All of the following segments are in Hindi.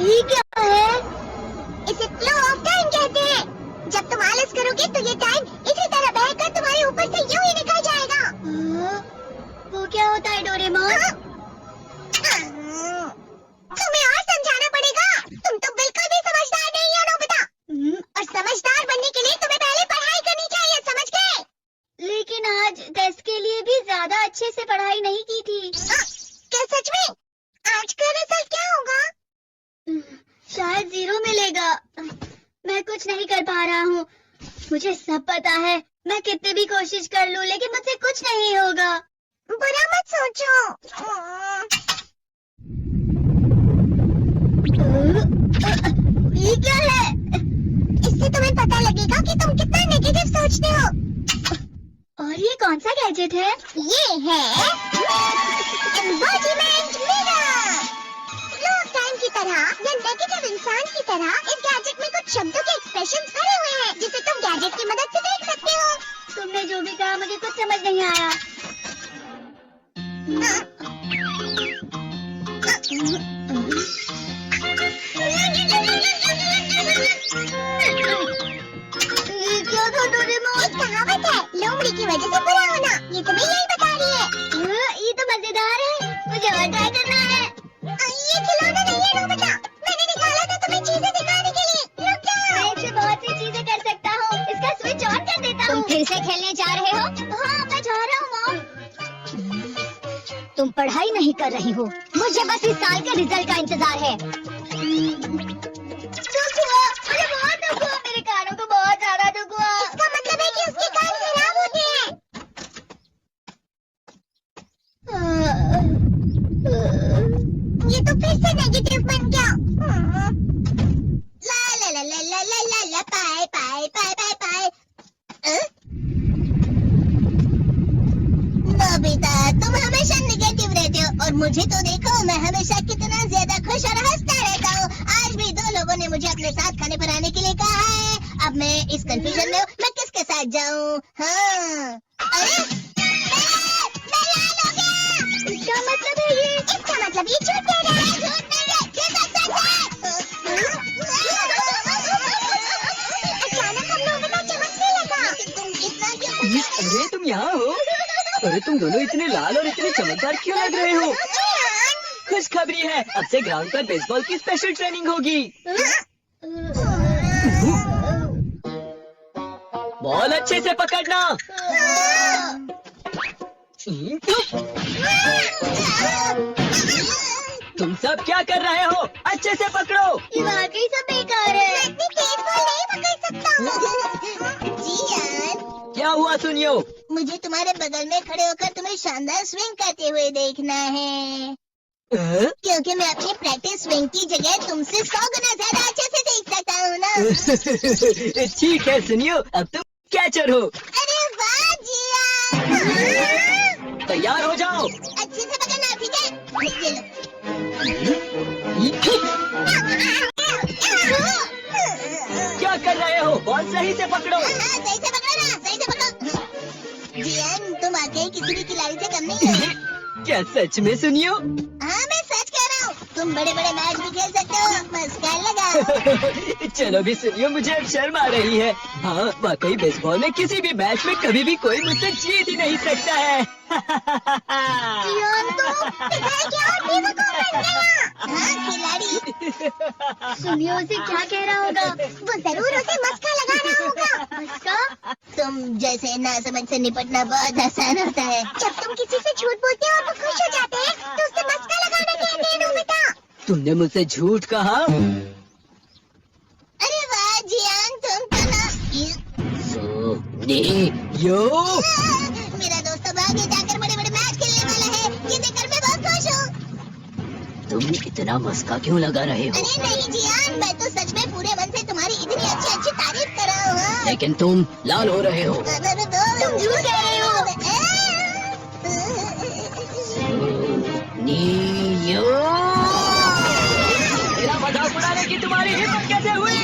ये क्या है? इसे फ्लो ऑफ टाइम कहते हैं। जब तुम आलस करोगे तो ये टाइम इसी तरह बहकर तुम्हारे ऊपर से यूं ही निकल जाएगा। वो क्या होता है डोरेमोन? तुम्हें और समझाना पड़ेगा। तुम तो बिल्कुल भी समझदार नहीं हो नोबिता। और समझदार बनने के लिए तुम्हें पहले पढ़ाई करनी चाहिए, समझ गए? लेकिन आज टेस्ट के लिए भी ज्यादा अच्छे से पढ़ाई नहीं की थी। क्या सच में? आज का रिजल्ट क्या होगा? शायद 0 मिलेगा। मैं कुछ नहीं कर पा रहा हूँ। मुझे सब पता है। मैं कितनी भी कोशिश कर लूँ लेकिन मुझसे कुछ नहीं होगा। बुरा मत सोचो। ये क्या है? इससे तुम्हें पता लगेगा कि तुम कितना नेगेटिव सोचते हो। और ये कौन सा गैजेट है? ये है embodiment mirror. Flow of time की तरह या नेगेटिव इंसान की तरह इस गैजेट में कुछ शब्दों के एक्सप्रेशंस भरे हुए हैं जिसे तुम गैजेट की मदद से देख सकते हो। तुमने जो भी कहा मुझे कुछ समझ नहीं आया। ये क्या था डोरेमोन? एक कहावत है, लोमड़ी की वजह से बुरा होना। ये तुम्हें यही बता रही है। ये तो मजेदार है। मुझे और ट्राई करना है। ये खिलौना नहीं है नोबिता। मैंने निकाला था तुम्हें चीजें दिखाने के लिए। रुक जाओ। मैं इससे बहुत सी चीजें कर सकता हूँ। इसका स्विच ऑन कर देता हूँ। तुम फिर से खेलने जा रहे हो? हाँ, मैं जा रहा हूँ मॉम। तुम पढ़ाई नहीं कर रही हो। मुझे बस इस साल के रिजल्ट का इंतजार है। दुख हुआ, मुझे बहुत दुख हुआ। मेरे कानों को बहुत ज्यादा दुख हुआ। इसका मतलब है कि उसके कान खराब होते हैं। ये तो फिर से नेगेटिव बन गया। ला ला ला ला ला ला ला ला पाए पाए पाए पाए पाए। नोबिता, तुम हमेशा नेगेटिव रहते हो और मुझे तो देखो, मैं हमेशा कितना ज्यादा खुश और हंसता रहता हूँ। आज भी 2 लोगों ने मुझे अपने साथ खाने पर आने के लिए कहा है। अब मैं इस कंफ्यूजन में हूँ, मैं किसके साथ जाऊँ? हाँ, अरे मैं लाल हो गया। इसका मतलब है ये? इसका मतलब ये झूठ कह रहा है। झूठ नहीं है, ये तो सच है। अचानक हम लोगों को चमकने लगा। तुम इतना क्यों? अरे तुम यहाँ हो? अरे तुम दोनों इतने लाल और इतने चमकदार क्यों लग रहे हो? खुशखबरी है, अब से ग्राउंड पर बेसबॉल की स्पेशल ट्रेनिंग होगी। बॉल अच्छे से पकड़ना। तुम सब क्या कर रहे हो? अच्छे से पकड़ो। ये वाकई सब बेकार है। मैं इतनी तेज बॉल नहीं पकड़ सकता हूँ। जियान, क्या हुआ सुनियो? मुझे तुम्हारे बगल में खड़े होकर तुम्हें शानदार स्विंग करते हुए देखना है। क्योंकि मैं अपनी प्रैक्टिस स्विंग की जगह तुमसे 100 गुना ज्यादा अच्छे से देख सकता हूँ ना। ठीक है सुनियो, अब तुम कैचर हो। अरे वाह जियान। तैयार हो जाओ। अच्छे से पकड़ना, ठीक है? ये लो। क्या कर रहे हो? बॉल सही से पकड़ो। सही से पकड़ो ना, सही से पकड़ो। जियान, तुम वाकई किसी भी खिलाड़ी से कम नहीं हो। क्या सच में सुनियो? हाँ, मैं सच कह रहा हूँ। तुम बड़े बड़े मैच भी खेल सकते हो। मस्का लगाओ। चलो भी सुनियो, मुझे अब शर्म आ रही है। हाँ, वाकई बेसबॉल में किसी भी मैच में कभी भी कोई मुझसे जीत ही नहीं सकता है। जियान तो क्या बेवकूफ बन गया। हाँ, खिलाड़ी। सुनियो उसे क्या कह रहा होगा? वो जरूर उसे मस्का लगा रहा होगा। मस्का? तुम जैसे नासमझ से निपटना बहुत आसान होता है। जब तुम किसी से झूठ बोलते हो और वो खुश हो जाते हैं तो उसे मस्का लगाना कहते हैं नोबिता। तुमने मुझसे झूठ कहा? अरे वाह जियान, तुम तो ना। यो मेरा दोस्त अब आगे जाकर बड़े बड़े मैच खेलने वाला है। ये देखकर मैं बहुत खुश हूँ। तुम इतना मस्का क्यों लगा रहे हो? अरे नहीं जियान, मैं तो सच में पूरे मन से तुम्हारी इतनी अच्छी अच्छी तारीफ कर रहा हूँ। लेकिन तुम लाल हो रहे हो। तुम झूठ कह रहे हो। मेरा मजाक उड़ाने की तुम्हारी हिम्मत कैसे हुई?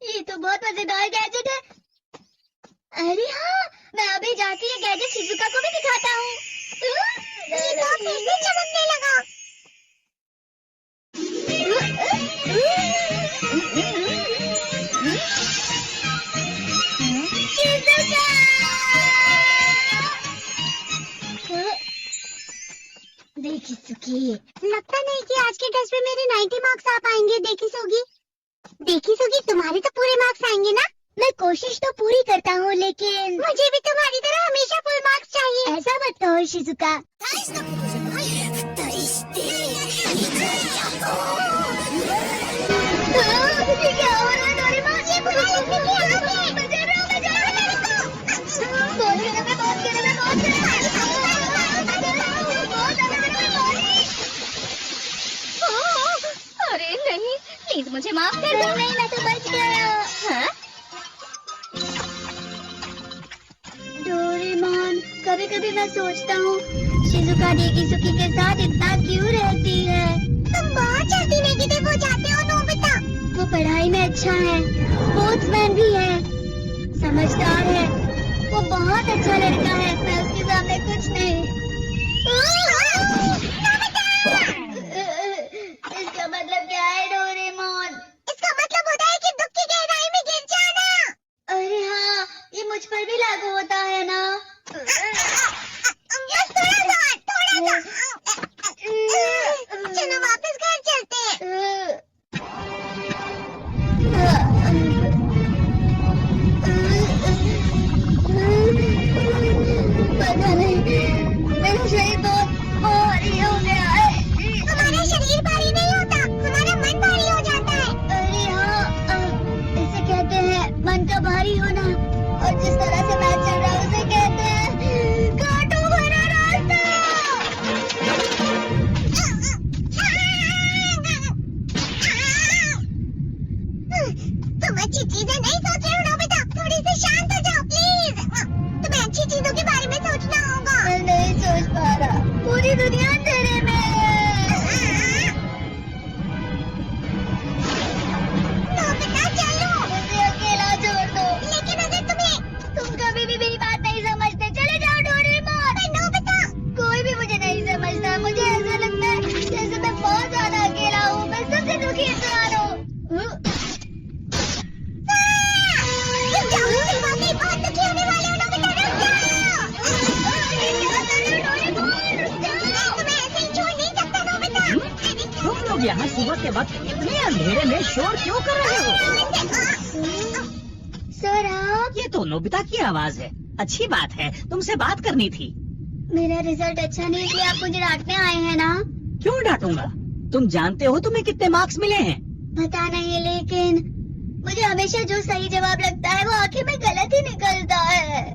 ये तो बहुत मजेदार गैजेट है। अरे हाँ, मैं अभी जाके ये गैजेट शिजुका को भी दिखाता हूँ। ये तो फिर से चमकने लगा। देखी सुखी, लगता नहीं कि आज के टेस्ट में मेरे 90 मार्क्स आ पाएंगे। देखी सुगी, तुम्हारे तो पूरे मार्क्स आएंगे ना? मैं कोशिश तो पूरी करता हूँ, लेकिन मुझे भी तुम्हारी तरह हमेशा फुल मार्क्स चाहिए। ऐसा मत कहो शिजुका। क्या हो रहा है डोरेमोन? ये बुरा लगने की आग है। बचा रहा हूँ मेरे को। बहुत अरे नहीं, प्लीज मुझे माफ कर दो। नहीं, मैं तो बच गया। हाँ? डोरेमोन, कभी कभी मैं सोचता हूँ शिजुका डेकिसुकी के साथ इतना क्यों रहती है। तुम बहुत जल्दी नेगेटिव हो जाते हो नोबिता। वो पढ़ाई में अच्छा है, स्पोर्ट्समैन भी है, समझदार है, वो बहुत अच्छा लड़का है। मैं उसके सामने कुछ नहीं। इसका मतलब क्या है डोरेमोन? इसका मतलब होता है कि दुख की गहराई में गिर जाना। अरे हाँ, ये मुझ पर भी लागू होता है ना? थोड़ा सा। चलो वापस घर चलते हैं। पता नहीं, मेरा शरीर बहुत भारी हो गया है। हमारा शरीर भारी नहीं होता, हमारा मन भारी हो जाता है। अरे हाँ, इसे कहते हैं मन का भारी होना। और जिस तरह से मैं चल रहा हूँ उसे कहते हैं कांटों भरा रास्ता। तुम अच्छी चीजें नहीं सोच रहे हो नोबिता, थोड़ी सी शांत हो जाओ प्लीज। तुम्हें अच्छी चीजों के बारे में सोचना होगा। मैं नहीं सोच पा रहा, पूरी दुनिया अंधेरे में है। नोबिता चलो, मुझे अकेला छोड़ दो। लेकिन अगर तुम कभी भी मेरी बात नहीं समझते, चले जाओ डोरेमोन। नोबिता, कोई भी मुझे नहीं समझता। मुझे ऐसा लगता है जैसे मैं बहुत ज्यादा अकेला हूँ। मैं सबसे दुखी इंसान हूँ। बहुत दुखी होने वाले हो नोबिता, रुक जाओ। तुम्हें ऐसे ही छोड़ नहीं सकता नोबिता। तुम लोग यहाँ सुबह के वक्त इतने अंधेरे में शोर क्यों कर रहे हो? सर आप? ये तो नोबिता की आवाज है। अच्छी बात है, तुमसे बात करनी थी। मेरा रिजल्ट अच्छा नहीं, इसलिए आप मुझे डांटने आए हैं ना? क्यों डांटूंगा? तुम जानते हो तुम्हें कितने मार्क्स मिले हैं? पता नहीं, लेकिन मुझे हमेशा जो सही जवाब लगता है वो आखिर में गलत ही निकलता है।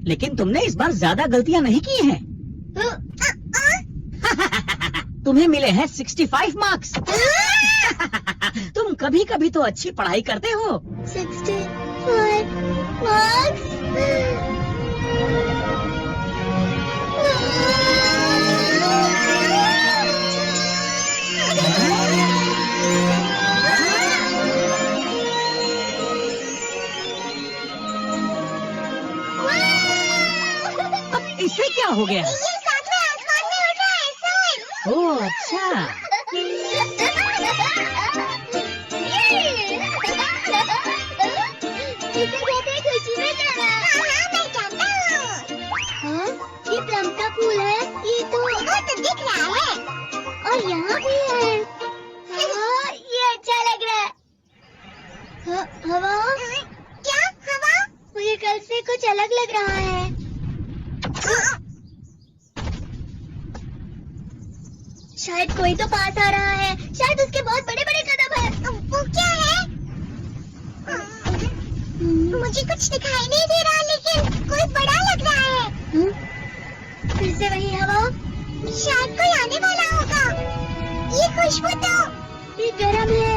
लेकिन तुमने इस बार ज्यादा गलतियाँ नहीं की हैं। तुम्हें मिले हैं 65 मार्क्स। तुम कभी कभी तो अच्छी पढ़ाई करते हो। 65 मार्क्स? इससे क्या हो गया? ये सातवें आसमान में उड़ रहा है सर। ओह अच्छा। इसे कहते हैं खुशी में जाना। हाँ, मैं जानता हूँ। हाँ, ये प्लम का फूल है। ये तो दिख रहा है। और यहाँ भी है। हाँ, ये अच्छा लग रहा है। हवा? क्या हवा? मुझे कल से कुछ अलग लग रहा है। शायद कोई तो पास आ रहा है। शायद उसके बहुत बड़े बड़े कदम हैं। वो क्या है? मुझे कुछ दिखाई नहीं दे रहा, लेकिन कोई बड़ा लग रहा है। फिर से वही हवा। शायद कोई आने वाला होगा। ये खुशबू तो ये गरम है।